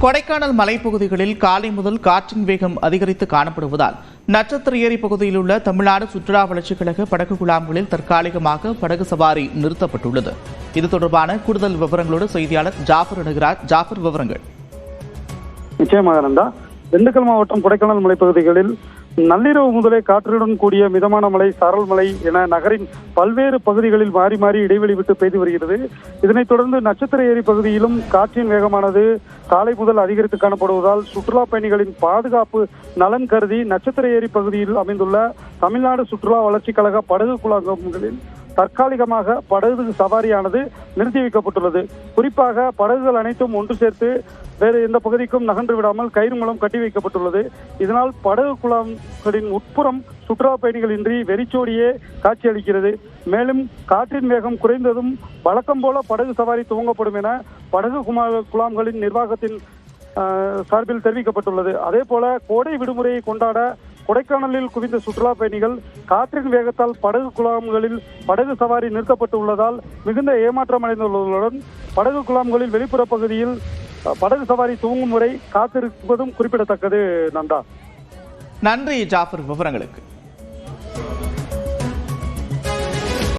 கொடைக்கானல் மலைப்பகுதிகளில் காலை முதல் காற்றின் வேகம் அதிகரித்து காணப்படுவதால் நட்சத்திர ஏரி பகுதியில் உள்ள தமிழ்நாடு சுற்றுலா வளர்ச்சிக் கழக படகு குழாம்களில் தற்காலிகமாக படகு சவாரி நிறுத்தப்பட்டுள்ளது. இது தொடர்பான கூடுதல் விவரங்களோடு செய்தியாளர் ஜாஃபர் இணைகிறார். ஜாஃபர், விவரங்கள். நிச்சயமாக நந்தா, திண்டுக்கல் மாவட்டம் கொடைக்கானல் மலைப்பகுதிகளில் நள்ளிரவு முதலே காற்றுடன் கூடிய மிதமான மழை, சாரல் மழை என நகரின் பல்வேறு பகுதிகளில் மாறி மாறி இடைவெளி விட்டு பெய்து வருகிறது. இதனைத் தொடர்ந்து நட்சத்திர ஏரி பகுதியிலும் காற்றின் வேகமானது காலை முதல் அதிகரித்து காணப்படுவதால் சுற்றுலா பயணிகளின் பாதுகாப்பு நலன் கருதி நட்சத்திர ஏரி பகுதியில் அமைந்துள்ள தமிழ்நாடு சுற்றுலா வளர்ச்சிக் கழக படகு குழாம்களில் தற்காலிகமாக படகு சவாரியானது நிறுத்தி வைக்கப்பட்டுள்ளது. குறிப்பாக படகுகள் அனைத்தும் ஒன்று சேர்த்து வேறு எந்த பகுதிக்கும் நகன்று விடாமல் கயிறு மூலம் கட்டி வைக்கப்பட்டுள்ளது. இதனால் படகு குழாம்களின் உட்புறம் சுற்றுலா பயணிகள் இன்றி வெறிச்சோடியே காட்சியளிக்கிறது. மேலும் காற்றின் வேகம் குறைந்ததும் வழக்கம் போல படகு சவாரி துவங்கப்படும் என படகு குழாம்களின் நிர்வாகத்தின் சார்பில் தெரிவிக்கப்பட்டுள்ளது. அதே போல கோடை விடுமுறையை கொண்டாட கொடைக்கானலில் குவிந்த சுற்றுலா பயணிகள் காற்றின் வேகத்தால் படகு குழாம்களில் படகு சவாரி நிறுத்தப்பட்டு உள்ளதால் மிகுந்த ஏமாற்றம் அடைந்துள்ளதுடன் படகு குழாம்களில் வெளிப்புற பகுதியில் படகு சவாரி துவங்கும் முறை காத்திருப்பதும் குறிப்பிடத்தக்கது. நந்தா, நன்றி ஜாஃபர், விவரங்களுக்கு.